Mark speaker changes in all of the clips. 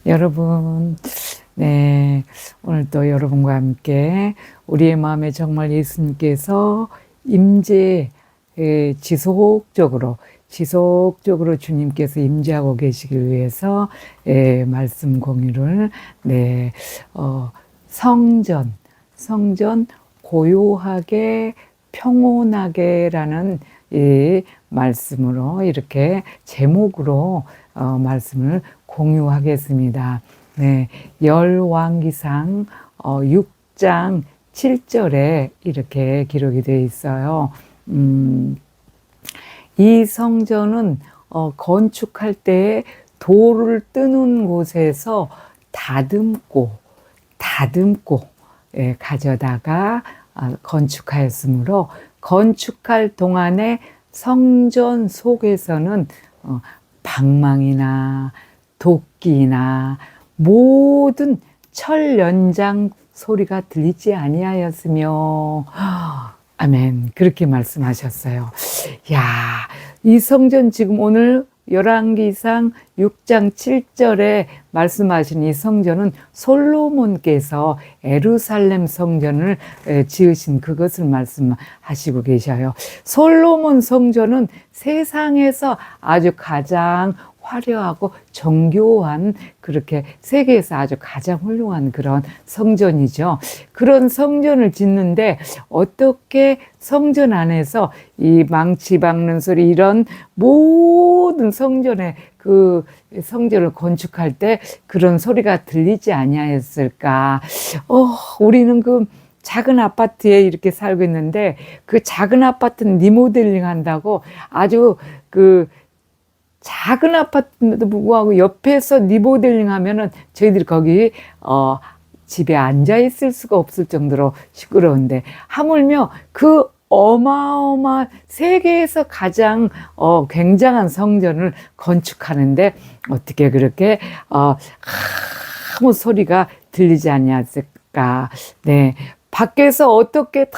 Speaker 1: 여러분, 네, 오늘 또 여러분과 함께 우리의 마음에 정말 예수님께서 임재, 지속적으로 주님께서 임재하고 계시길 위해서 말씀 공유를, 네, 성전 고요하게 평온하게라는 이 말씀으로 이렇게 제목으로 말씀을 공유하겠습니다. 네, 열왕기상 6장 7절에 이렇게 기록이 되어 있어요. 이 성전은 건축할 때 돌을 뜨는 곳에서 다듬고 가져다가 건축하였으므로 건축할 동안에 성전 속에서는 방망이나 도끼나 모든 철 연장 소리가 들리지 아니하였으며 아멘. 그렇게 말씀하셨어요. 야, 이 성전 지금 오늘 열왕기상 6장 7절에 말씀하신 이 성전은 솔로몬께서 예루살렘 성전을 지으신 그것을 말씀하시고 계셔요. 솔로몬 성전은 세상에서 아주 가장 화려하고 정교한, 그렇게 세계에서 아주 가장 훌륭한 그런 성전이죠. 그런 성전을 짓는데 어떻게 성전 안에서 이 망치 박는 소리, 이런 모든 성전의 그 성전을 건축할 때 그런 소리가 들리지 아니하였을까? 우리는 그 작은 아파트에 이렇게 살고 있는데 그 작은 아파트는 리모델링 한다고 아주 그 작은 아파트인데도 불구하고 옆에서 리모델링 하면은 저희들이 거기 집에 앉아 있을 수가 없을 정도로 시끄러운데, 하물며 그 어마어마한 세계에서 가장 굉장한 성전을 건축하는데 어떻게 그렇게 아무 소리가 들리지 아니었을까? 네, 밖에서 어떻게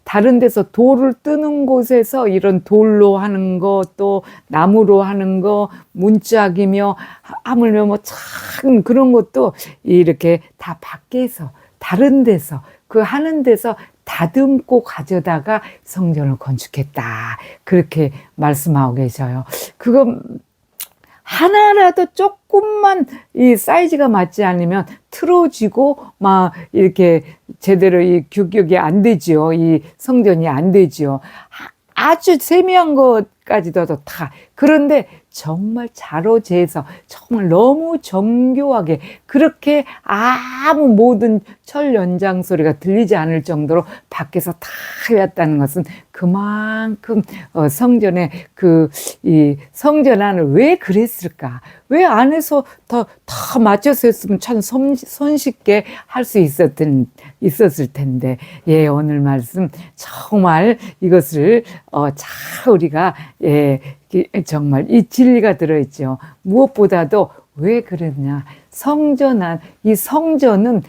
Speaker 1: 다른 데서 돌을 뜨는 곳에서 이런 돌로 하는 거, 또 나무로 하는 거, 문짝이며 하물며 뭐 참 그런 것도 이렇게 다 밖에서 다른 데서 그 하는 데서 다듬고 가져다가 성전을 건축했다. 그렇게 말씀하고 계셔요. 그거 하나라도 조금만 이 사이즈가 맞지 않으면 틀어지고 막 이렇게 제대로 이 규격이 안 되지요. 이 성전이 안 되지요. 아주 세미한 것까지도 다. 그런데 정말 자로재서 정말 너무 정교하게 그렇게 아무 모든 철 연장 소리가 들리지 않을 정도로 밖에서 다 해왔다는 것은 그만큼 성전의 이 성전 안을 왜 그랬을까? 왜 안에서 더 맞춰서 했으면 참 손쉽게 할 수 있었을 텐데. 예, 오늘 말씀 정말 이것을 잘 우리가 정말 이 진리가 들어있죠. 무엇보다도 왜 그랬냐? 이 성전은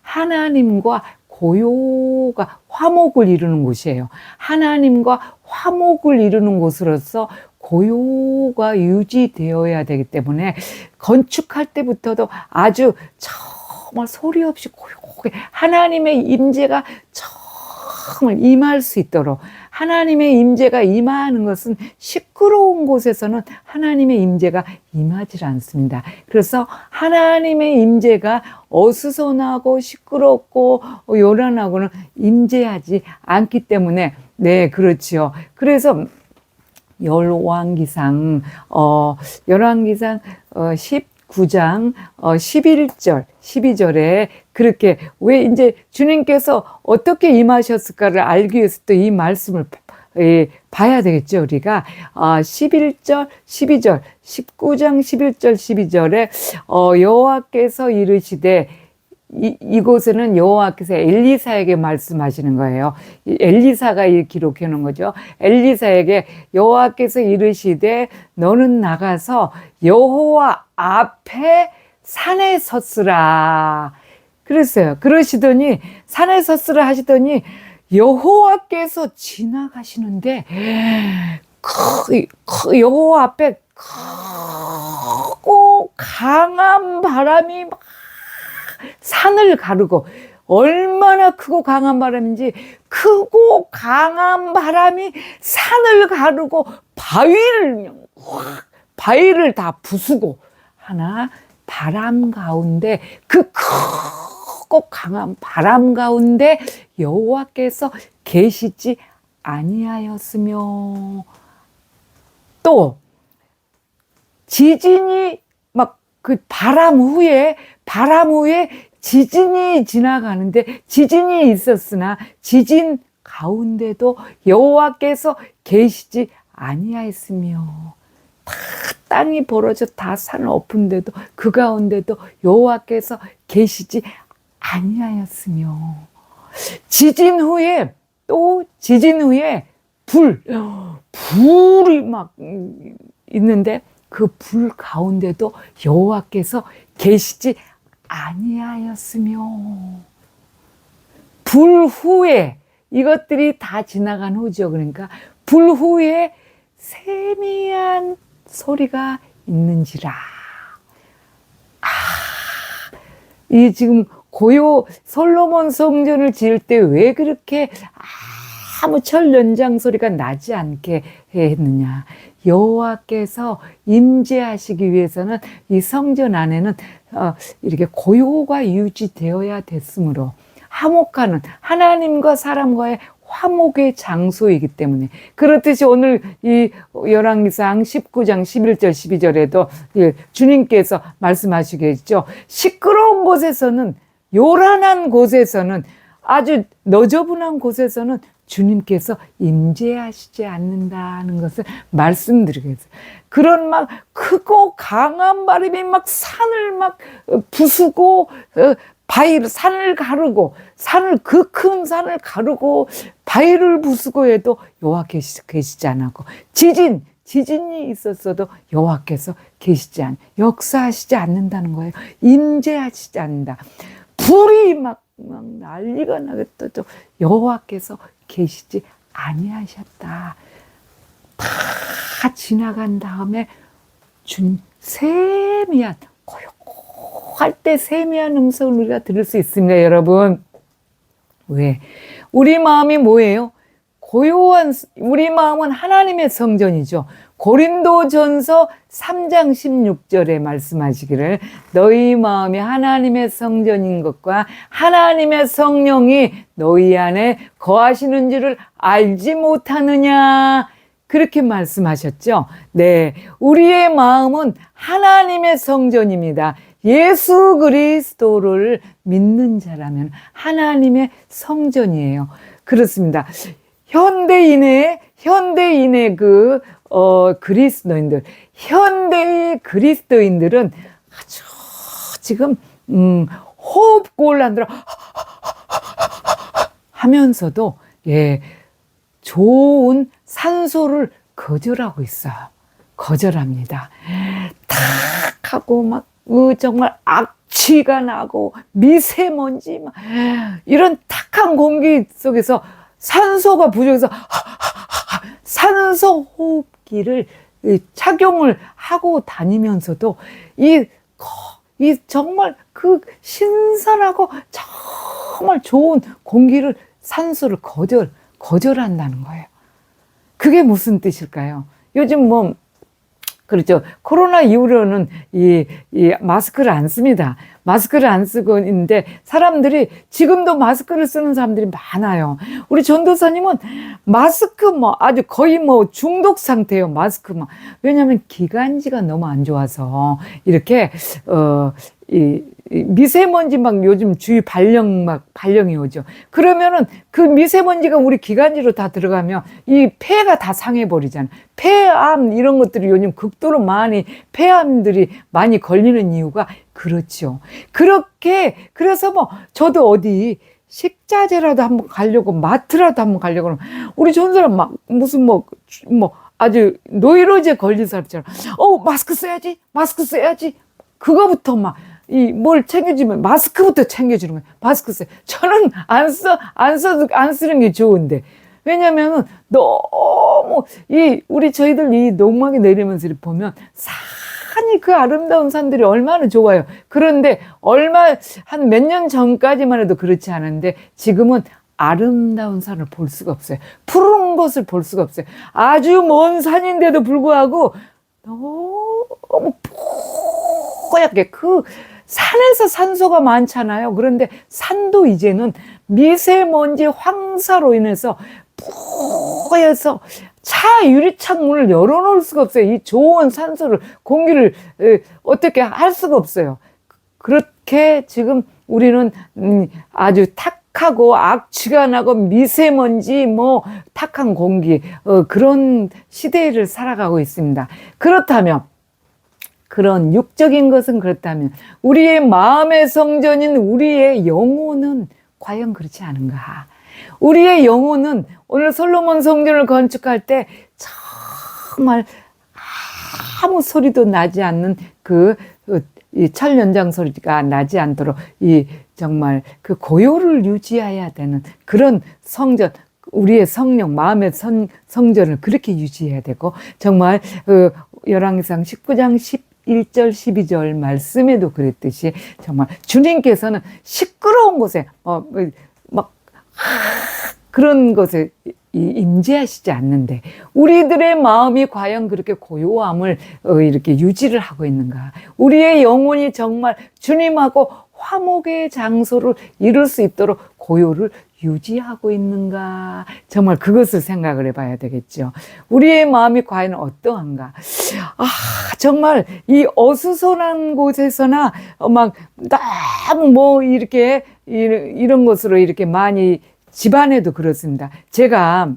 Speaker 1: 하나님과 고요가 화목을 이루는 곳이에요. 하나님과 화목을 이루는 곳으로서 고요가 유지되어야 되기 때문에 건축할 때부터도 아주 정말 소리 없이 고요하게 하나님의 임재가 정말 임할 수 있도록. 하나님의 임재가 임하는 것은 시끄러운 곳에서는 하나님의 임재가 임하지 않습니다. 그래서 하나님의 임재가 어수선하고 시끄럽고 요란하고는 임재하지 않기 때문에, 네, 그렇지요. 그래서 열왕기상 19장 11절 12절에 그렇게 왜 이제 주님께서 어떻게 임하셨을까를 알기 위해서 또 이 말씀을 봐야 되겠죠. 우리가 11절 12절 19장 11절 12절에 여호와께서 이르시되, 이곳에는 여호와께서 엘리사에게 말씀하시는 거예요. 엘리사가 기록해 놓은 거죠. 엘리사에게 여호와께서 이르시되 너는 나가서 여호와 앞에 산에 섰으라. 그랬어요. 그러시더니 산에 섰으라 하시더니 여호와께서 지나가시는데 여호와 앞에 크고 강한 바람이 막 산을 가르고, 얼마나 크고 강한 바람인지, 크고 강한 바람이 산을 가르고 바위를 다 부수고 하나, 바람 가운데, 그 크고 강한 바람 가운데 여호와께서 계시지 아니하였으며, 또 지진이 막 그 바람 후에 지진이 지나가는데, 지진이 있었으나 지진 가운데도 여호와께서 계시지 아니하였으며, 다 땅이 벌어져 다 산을 엎은데도 그 가운데도 여호와께서 계시지 아니하였으며, 지진 후에 불이 막 있는데 그 불 가운데도 여호와께서 계시지 아니하였으며, 불 후에, 이것들이 다 지나간 후죠. 그러니까 불 후에 세미한 소리가 있는지라. 이 지금 솔로몬 성전을 지을 때 왜 그렇게 아무 철 연장 소리가 나지 않게 했느냐. 여호와께서 임재하시기 위해서는 이 성전 안에는 이렇게 고요가 유지되어야 됐으므로, 화목하는 하나님과 사람과의 화목의 장소이기 때문에, 그렇듯이 오늘 이 열왕기상 19장 11절 12절에도 주님께서 말씀하시겠죠. 시끄러운 곳에서는, 요란한 곳에서는, 아주 너저분한 곳에서는 주님께서 임재하시지 않는다는 것을 말씀드리겠어요. 그런 막 크고 강한 바람이 막 산을 막 부수고, 산을 가르고, 그 큰 산을 가르고 바위를 부수고 해도 여호와께서 계시지 않았고, 지진이 있었어도 여호와께서 역사하시지 않는다는 거예요. 임재하시지 않는다. 불이 막 난리가 나겠다. 여호와께서 계시지 아니하셨다. 다 지나간 다음에 세미한, 고요할 때 세미한 음성을 우리가 들을 수 있습니다, 여러분. 왜? 우리 마음이 뭐예요? 우리 마음은 하나님의 성전이죠. 고린도전서 3장 16절에 말씀하시기를, 너희 마음이 하나님의 성전인 것과 하나님의 성령이 너희 안에 거하시는 줄을 알지 못하느냐, 그렇게 말씀하셨죠. 네, 우리의 마음은 하나님의 성전입니다. 예수 그리스도를 믿는 자라면 하나님의 성전이에요. 그렇습니다. 현대인의 그리스도인들, 현대의 그리스도인들은 아주 지금 호흡곤란으로 하면서도 좋은 산소를 거절하고 있어요. 거절합니다. 탁 하고 막 정말 악취가 나고 미세먼지 막 이런 탁한 공기 속에서 산소가 부족해서 산소 호흡기를 착용을 하고 다니면서도 이 정말 그 신선하고 정말 좋은 공기를, 산소를 거절한다는 거예요. 그게 무슨 뜻일까요? 요즘 그렇죠. 코로나 이후로는 이 마스크를 안 씁니다. 마스크를 안 쓰고 있는데, 사람들이 지금도 마스크를 쓰는 사람들이 많아요. 우리 전도사님은 마스크 아주 거의 중독 상태예요. 마스크 왜냐하면 기관지가 너무 안 좋아서 이렇게 이 미세먼지 요즘 주위 발령이 오죠. 그러면은 그 미세먼지가 우리 기관지로 다 들어가면 이 폐가 다 상해버리잖아요. 폐암 이런 것들이 요즘 극도로 폐암들이 많이 걸리는 이유가 그렇죠. 그래서 저도 어디 식자재라도 한번 가려고, 마트라도 한번 가려고 그러면 우리 전사람 무슨 아주 노이로제 걸린 사람처럼 마스크 써야지 그거부터 뭘 챙겨주면 마스크부터 챙겨주는 거예요. 마스크 써요. 저는 안 쓰는 게 좋은데. 왜냐면은 너무 저희들 이 농막에 내리면서 보면 많이 그 아름다운 산들이 얼마나 좋아요. 그런데 한 몇 년 전까지만 해도 그렇지 않은데 지금은 아름다운 산을 볼 수가 없어요. 푸른 곳을 볼 수가 없어요. 아주 먼 산인데도 불구하고 너무 뽀얗게 그 산에서 산소가 많잖아요. 그런데 산도 이제는 미세먼지 황사로 인해서 뿌여서 차 유리창문을 열어놓을 수가 없어요. 이 좋은 산소를, 공기를 어떻게 할 수가 없어요. 그렇게 지금 우리는 아주 탁하고 악취가 나고 미세먼지 뭐 탁한 공기 그런 시대를 살아가고 있습니다. 그렇다면 그런 육적인 것은 그렇다면 우리의 마음의 성전인 우리의 영혼은 과연 그렇지 않은가? 우리의 영혼은 오늘 솔로몬 성전을 건축할 때 정말 아무 소리도 나지 않는 이 철연장 소리가 나지 않도록 정말 그 고요를 유지해야 되는 그런 성전, 우리의 성령, 마음의 성전을 그렇게 유지해야 되고, 정말 열왕기상 19장 11절 12절 말씀에도 그랬듯이 정말 주님께서는 시끄러운 곳에 막 그런 것에 임재하시지 않는데 우리들의 마음이 과연 그렇게 고요함을 이렇게 유지를 하고 있는가? 우리의 영혼이 정말 주님하고 화목의 장소를 이룰 수 있도록 고요를 유지하고 있는가? 정말 그것을 생각을 해봐야 되겠죠. 우리의 마음이 과연 어떠한가? 정말 이 어수선한 곳에서나 막 너무 뭐 이렇게 이런 것으로 이렇게 많이 집안에도 그렇습니다. 제가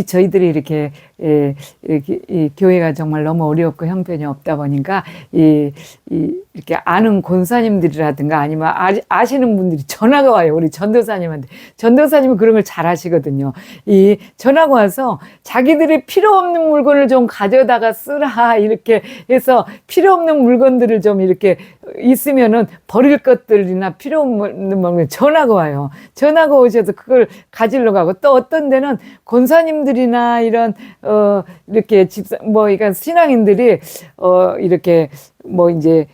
Speaker 1: 저희들이 이렇게 이 교회가 정말 너무 어렵고 형편이 없다 보니까 이렇게 아는 권사님들이라든가 아니면 아시는 분들이 전화가 와요. 우리 전도사님한테. 전도사님은 그런 걸 잘 하시거든요. 전화가 와서 자기들이 필요 없는 물건을 좀 가져다가 쓰라 이렇게 해서 필요 없는 물건들을 좀 이렇게 있으면은 버릴 것들이나 필요 없는 물건 전화가 와요. 전화가 오셔서 그걸 가지러 가고, 또 어떤 데는 권사님들이나 이런 이렇게 그러니까 신앙인들이 이렇게 뭐 이제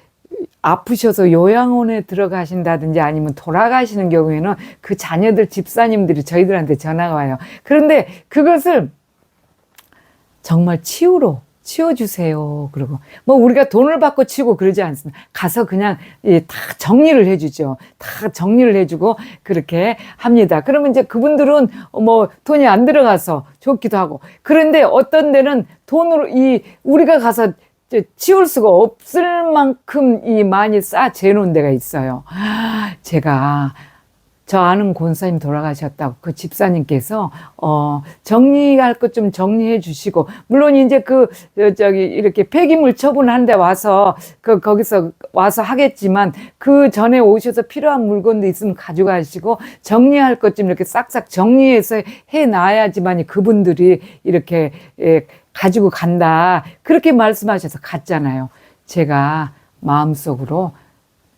Speaker 1: 아프셔서 요양원에 들어가신다든지 아니면 돌아가시는 경우에는 그 자녀들 집사님들이 저희들한테 전화가 와요. 그런데 그것을 정말 치워주세요. 그리고 뭐 우리가 돈을 받고 치우고 그러지 않습니다. 가서 그냥 다 정리를 해주죠. 다 정리를 해주고 그렇게 합니다. 그러면 이제 그분들은 뭐 돈이 안 들어가서 좋기도 하고, 그런데 어떤 데는 돈으로 우리가 가서 치울 수가 없을 만큼 많이 쌓아 재놓은 데가 있어요. 제가 저 아는 권사님 돌아가셨다고 그 집사님께서 정리할 것 좀 정리해 주시고, 물론 이제 이렇게 폐기물 처분하는 데 와서 거기서 와서 하겠지만 그 전에 오셔서 필요한 물건도 있으면 가져가시고 정리할 것 좀 이렇게 싹싹 정리해서 해 놔야지만 그분들이 이렇게 가지고 간다, 그렇게 말씀하셔서 갔잖아요. 제가 마음속으로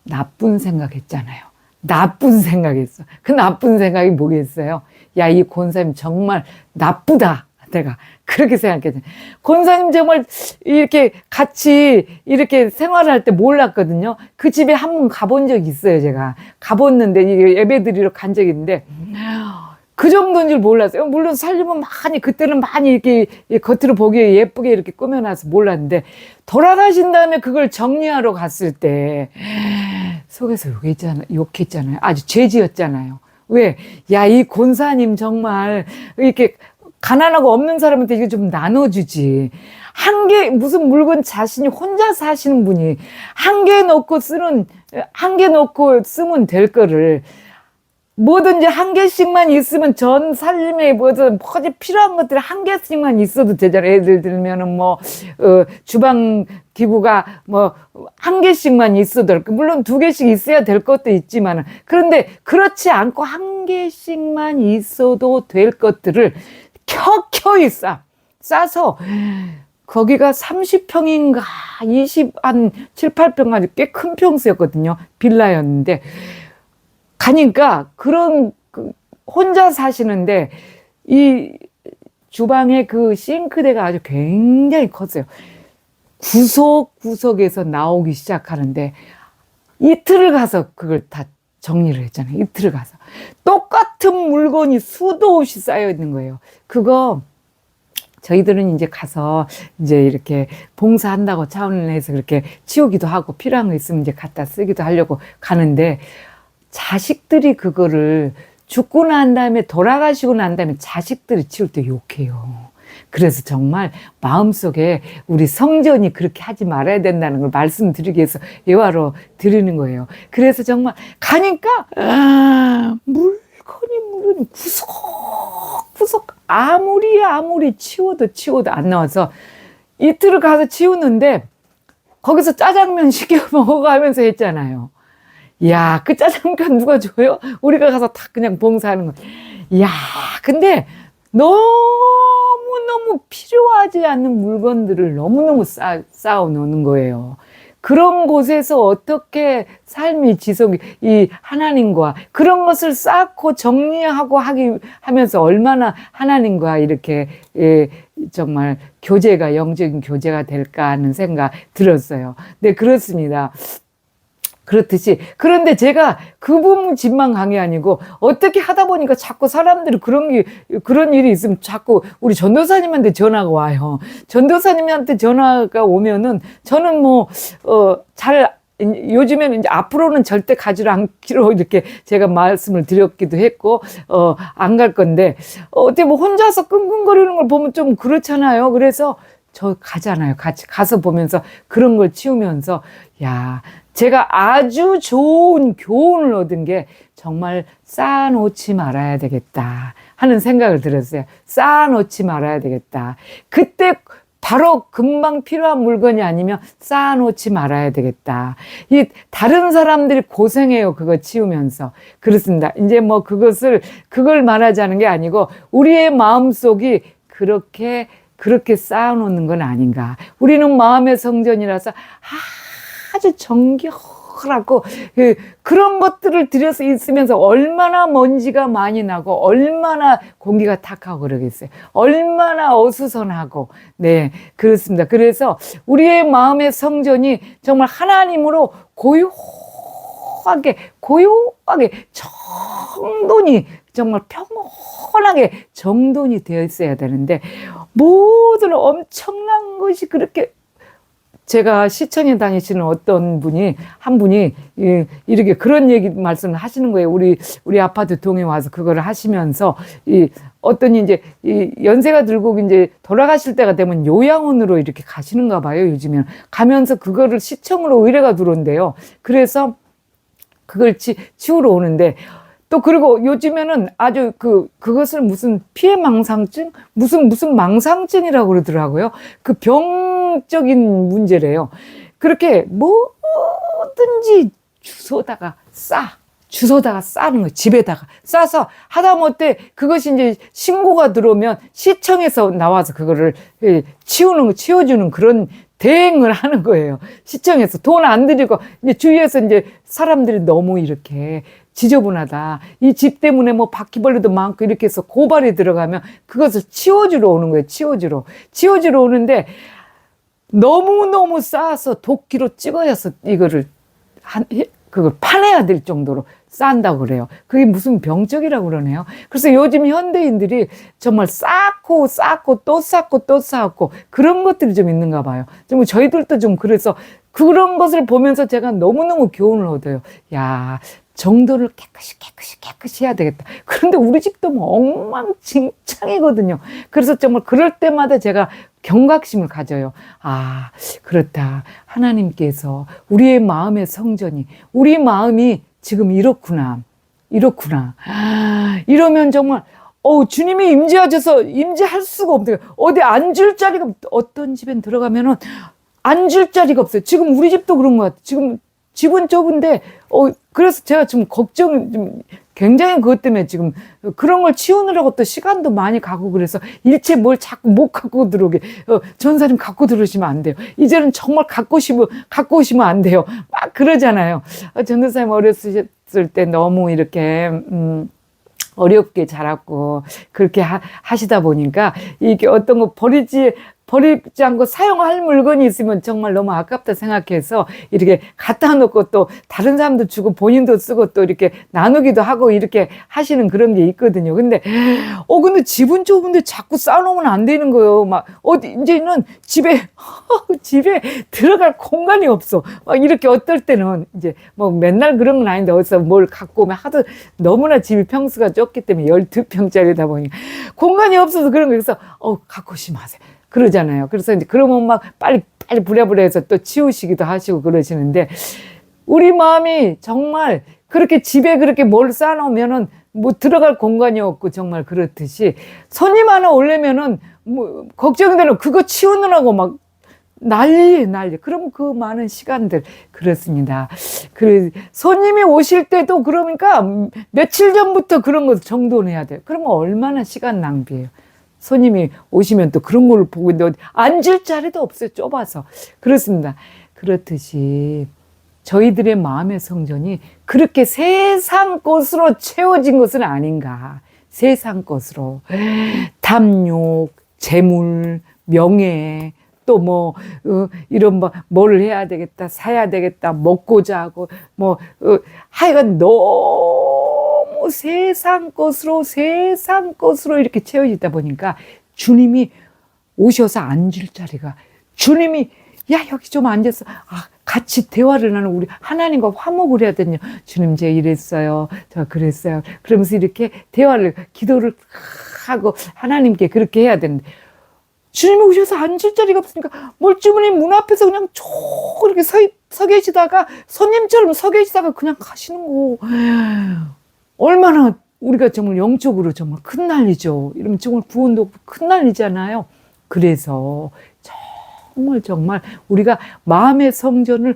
Speaker 1: 나쁜 생각했잖아요. 나쁜 생각했어. 그 나쁜 생각이 뭐겠어요? 야, 이 권사님 정말 나쁘다. 내가 그렇게 생각했잖아요. 권사님 정말 이렇게 같이 이렇게 생활할 때 몰랐거든요. 그 집에 한 번 가본 적이 있어요. 제가 가봤는데 예배 드리러 간 적이 있는데 그 정도인 줄 몰랐어요. 물론 살림은 그때는 많이 이렇게 겉으로 보기에 예쁘게 이렇게 꾸며놔서 몰랐는데, 돌아가신 다음에 그걸 정리하러 갔을 때 속에서 욕했잖아요. 아주 죄지었잖아요. 왜? 야, 이 권사님 정말 이렇게 가난하고 없는 사람한테 이거 좀 나눠주지. 무슨 물건 자신이 혼자 사시는 분이 한 개 놓고 쓰면 될 거를 뭐든지 한 개씩만 있으면 전 살림에 뭐든 필요한 것들이 한 개씩만 있어도 되잖아요. 예를 들면은 주방 기구가 한 개씩만 있어도 될 거, 물론 두 개씩 있어야 될 것도 있지만은, 그런데 그렇지 않고 한 개씩만 있어도 될 것들을 켜켜이 싸서 거기가 30평인가 한 7, 8평까지 꽤 큰 평수였거든요. 빌라였는데 가니까 혼자 사시는데 이 주방에 그 싱크대가 아주 굉장히 컸어요. 구석구석에서 나오기 시작하는데 이틀을 가서 그걸 다 정리를 했잖아요. 이틀을 가서. 똑같은 물건이 수도 없이 쌓여 있는 거예요. 그거 저희들은 이제 가서 이제 이렇게 봉사한다고 차원을 해서 그렇게 치우기도 하고 필요한 거 있으면 이제 갖다 쓰기도 하려고 가는데 자식들이 그거를 죽고 난 다음에 돌아가시고 난 다음에 자식들이 치울 때 욕해요. 그래서 정말 마음속에 우리 성전이 그렇게 하지 말아야 된다는 걸 말씀드리기 위해서 예화로 드리는 거예요. 그래서 정말 가니까 물건이 구석구석 아무리 치워도 안 나와서 이틀을 가서 치우는데 거기서 짜장면 시켜 먹어가면서 했잖아요. 이야, 그 짜장면 누가 줘요? 우리가 가서 다 그냥 봉사하는 거. 이야, 근데 너무너무 필요하지 않는 물건들을 너무너무 쌓아 놓는 거예요. 그런 곳에서 어떻게 삶이 지속이, 이 하나님과 그런 것을 쌓고 정리하고 하면서 얼마나 하나님과 이렇게, 정말 교제가, 영적인 교제가 될까 하는 생각 들었어요. 네, 그렇습니다. 그렇듯이. 그런데 제가 그 부분 집만 간 게 아니고 어떻게 하다 보니까 자꾸 사람들이 그런 일이 있으면 자꾸 우리 전도사님한테 전화가 와요. 전도사님한테 전화가 오면은 저는 요즘에는 이제 앞으로는 절대 가지를 않기로 이렇게 제가 말씀을 드렸기도 했고, 안 갈 건데, 어떻게 혼자서 끙끙거리는 걸 보면 좀 그렇잖아요. 그래서 저 가잖아요. 같이 가서 보면서 그런 걸 치우면서, 야, 제가 아주 좋은 교훈을 얻은 게 정말 쌓아놓지 말아야 되겠다 하는 생각을 들었어요. 쌓아놓지 말아야 되겠다. 그때 바로 금방 필요한 물건이 아니면 쌓아놓지 말아야 되겠다. 다른 사람들이 고생해요. 그거 치우면서. 그렇습니다. 이제 그걸 말하자는 게 아니고 우리의 마음속이 그렇게 쌓아놓는 건 아닌가. 우리는 마음의 성전이라서 아주 정결하고 그런 것들을 들여서 있으면서 얼마나 먼지가 많이 나고 얼마나 공기가 탁하고 그러겠어요. 얼마나 어수선하고. 네, 그렇습니다. 그래서 우리의 마음의 성전이 정말 하나님으로 고요하게 정돈이 정말 평온하게 정돈이 되어 있어야 되는데 모든 엄청난 것이 그렇게 제가 시청에 다니시는 한 분이 이렇게 그런 말씀을 하시는 거예요. 우리 아파트 동에 와서 그거를 하시면서 어떤 이제 연세가 들고 이제 돌아가실 때가 되면 요양원으로 이렇게 가시는가 봐요. 요즘에는 가면서 그거를 시청으로 의뢰가 들어온대요. 그래서 그걸 치우러 오는데 또 그리고 요즘에는 아주 그것을 무슨 피해망상증? 무슨 망상증이라고 그러더라고요. 그 병적인 문제래요. 그렇게 뭐든지 주워다가 싸는 거예요. 집에다가 싸서 하다못해 그것이 이제 신고가 들어오면 시청에서 나와서 그거를 치워주는 그런 대행을 하는 거예요. 시청에서 돈 안 들이고 이제 주위에서 이제 사람들이 너무 이렇게 지저분하다. 이 집 때문에 바퀴벌레도 많고 이렇게 해서 고발이 들어가면 그것을 치워주러 오는 거예요. 치워주러 오는데 너무너무 쌓아서 도끼로 찍어서 그걸 파내야 될 정도로 쌓는다고 그래요. 그게 무슨 병적이라고 그러네요. 그래서 요즘 현대인들이 정말 쌓고 또 쌓고 그런 것들이 좀 있는가 봐요. 좀 저희들도 좀 그래서 그런 것을 보면서 제가 너무너무 교훈을 얻어요. 야, 정도를 깨끗이 해야 되겠다. 그런데 우리 집도 엉망진창이거든요. 그래서 정말 그럴 때마다 제가 경각심을 가져요. 아, 그렇다. 하나님께서 우리의 마음의 성전이, 우리 마음이 지금 이렇구나. 이러면 정말, 주님이 임재할 수가 없대요. 어디 앉을 자리가, 어떤 집엔 들어가면은 앉을 자리가 없어요. 지금 우리 집도 그런 것 같아요. 지금 집은 좁은데, 그래서 제가 좀 굉장히 그것 때문에 지금 그런 걸 치우느라고 또 시간도 많이 가고 그래서 일체 뭘 자꾸 못 갖고 들어오게. 전사님 갖고 들어오시면 안 돼요. 이제는 정말 갖고 오시면 안 돼요. 막 그러잖아요. 전도사님 어렸을 때 너무 이렇게, 어렵게 자랐고 그렇게 하시다 보니까 이게 어떤 거 버리지 않고 사용할 물건이 있으면 정말 너무 아깝다 생각해서 이렇게 갖다 놓고 또 다른 사람도 주고 본인도 쓰고 또 이렇게 나누기도 하고 이렇게 하시는 그런 게 있거든요. 근데 근데 집은 좁은데 자꾸 쌓아놓으면 안 되는 거예요. 막 이제는 집에 들어갈 공간이 없어. 막 이렇게 어떨 때는 이제 뭐 맨날 그런 건 아닌데 어디서 뭘 갖고 오면 하도 너무나 집이 평수가 좁기 때문에 12평짜리다 보니 공간이 없어서 그런 거 그래서 갖고 오시면 하세요. 그러잖아요. 그래서 이제 그러면 막 빨리 부랴부랴 해서 또 치우시기도 하시고 그러시는데 우리 마음이 정말 그렇게 집에 그렇게 뭘 쌓아놓으면은 뭐 들어갈 공간이 없고 정말 그렇듯이 손님 하나 오려면은 뭐 걱정이 되는 그거 치우느라고 막 난리. 그럼 그 많은 시간들 그렇습니다. 손님이 오실 때도 그러니까 며칠 전부터 그런 거 정돈해야 돼요. 그러면 얼마나 시간 낭비예요. 손님이 오시면 또 그런 걸 보고 있는데 앉을 자리도 없어요. 좁아서. 그렇습니다. 그렇듯이 저희들의 마음의 성전이 그렇게 세상 것으로 채워진 것은 아닌가. 세상 것으로. 탐욕, 재물, 명예, 또 이런 뭐를 해야 되겠다, 사야 되겠다, 먹고자 하고, 하여간 너무 세상 것으로 이렇게 채워지다 보니까 주님이 오셔서 앉을 자리가, 주님이, 야, 여기 좀 앉아서, 같이 대화를 나누고 우리 하나님과 화목을 해야 되거든요. 주님, 제가 이랬어요. 저 그랬어요. 그러면서 이렇게 기도를 하고 하나님께 그렇게 해야 되는데, 주님이 오셔서 앉을 자리가 없으니까 멀쩡히 문 앞에서 그냥 쭉 이렇게 서 계시다가 손님처럼 서 계시다가 그냥 가시는 거. 얼마나 우리가 정말 영적으로 정말 큰 난리죠. 이러면 정말 구원도 없고 큰 난리잖아요. 그래서 정말 우리가 마음의 성전을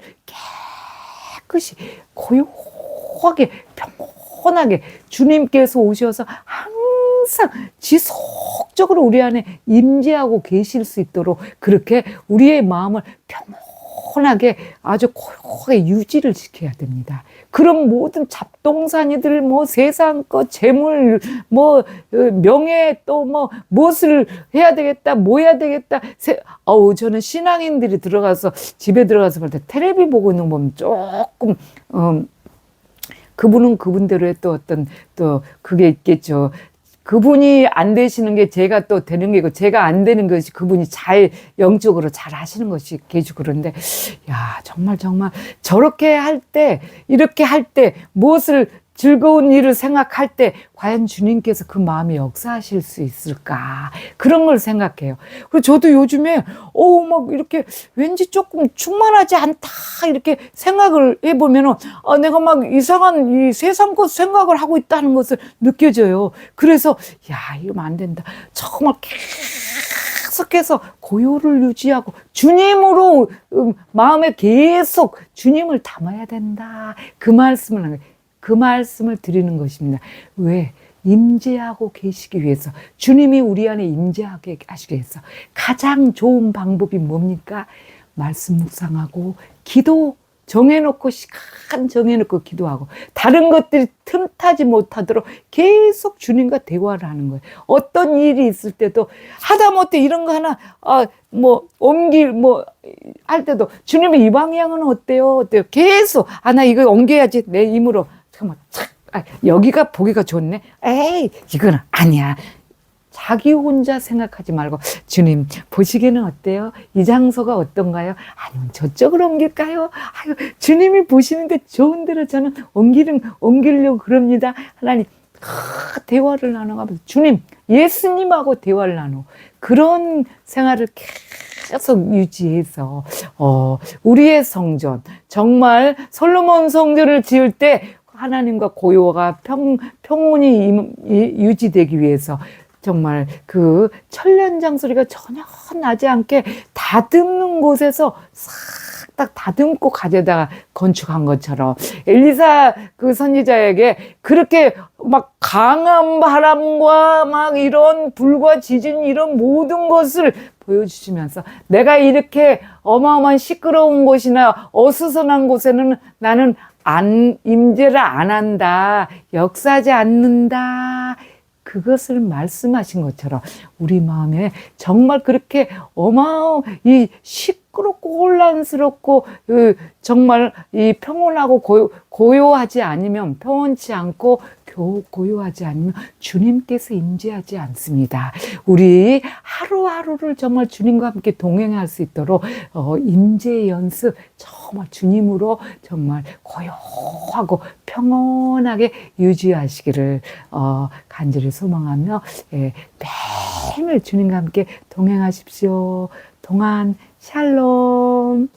Speaker 1: 깨끗이 고요하게 평온하게 주님께서 오셔서 항상 지속적으로 우리 안에 임재하고 계실 수 있도록 그렇게 우리의 마음을 평온하게 아주 고요하게 유지를 시켜야 됩니다. 그럼 모든 잡동사니들 세상 것 재물 명예 또 무엇을 해야 되겠다 뭐 해야 되겠다 저는 신앙인들이 집에 들어가서 볼 때 텔레비 보고 있는 거 보면 조금 그분은 그분대로의 또 그게 있겠죠. 그분이 안 되시는 게 제가 또 되는 게고 제가 안 되는 것이 그분이 영적으로 잘 하시는 것이 계시고 그런데 정말 저렇게 할 때 이렇게 할 때 무엇을 즐거운 일을 생각할 때 과연 주님께서 그 마음에 역사하실 수 있을까 그런 걸 생각해요. 그리고 저도 요즘에 이렇게 왠지 조금 충만하지 않다 이렇게 생각을 해보면은 내가 이상한 이 세상 것 생각을 하고 있다는 것을 느껴져요. 그래서 이러면 안 된다. 정말 계속해서 고요를 유지하고 주님으로 마음에 계속 주님을 담아야 된다. 그 말씀을 드리는 것입니다. 왜? 임재하고 계시기 위해서 주님이 우리 안에 임재하게 하시기 위해서 가장 좋은 방법이 뭡니까? 말씀 묵상하고 기도 시간 정해놓고 기도하고 다른 것들이 틈타지 못하도록 계속 주님과 대화를 하는 거예요. 어떤 일이 있을 때도 하다못해 이런 거 하나 할 때도 주님의 이 방향은 어때요? 계속 나 이거 옮겨야지 내 힘으로 잠깐만 여기가 보기가 좋네. 에이 이건 아니야. 자기 혼자 생각하지 말고 주님 보시기에는 어때요? 이 장소가 어떤가요? 아니면 저쪽으로 옮길까요? 주님이 보시는데 좋은 대로 저는 옮기려고 그럽니다. 하나님 대화를 나눠가면서 주님 예수님하고 대화를 나누고 그런 생활을 계속 유지해서 우리의 성전 정말 솔로몬 성전을 지을 때 하나님과 고요가 평온이 유지되기 위해서 정말 그 천년장 소리가 전혀 나지 않게 다듬는 곳에서 싹 딱 다듬고 가져다가 건축한 것처럼 엘리사 그 선지자에게 그렇게 강한 바람과 이런 불과 지진 이런 모든 것을 보여주시면서 내가 이렇게 어마어마한 시끄러운 곳이나 어수선한 곳에는 나는 임재를 안 한다. 역사하지 않는다. 그것을 말씀하신 것처럼 우리 마음에 정말 그렇게 이 시끄럽고 혼란스럽고 정말 이 평온하고 고요하지 않으면 평온치 않고 고요하지 않으면 주님께서 임재하지 않습니다. 우리 하루하루를 정말 주님과 함께 동행할 수 있도록 임재 연습 정말 주님으로 정말 고요하고 평온하게 유지하시기를 간절히 소망하며 매일 주님과 함께 동행하십시오. 동안 샬롬.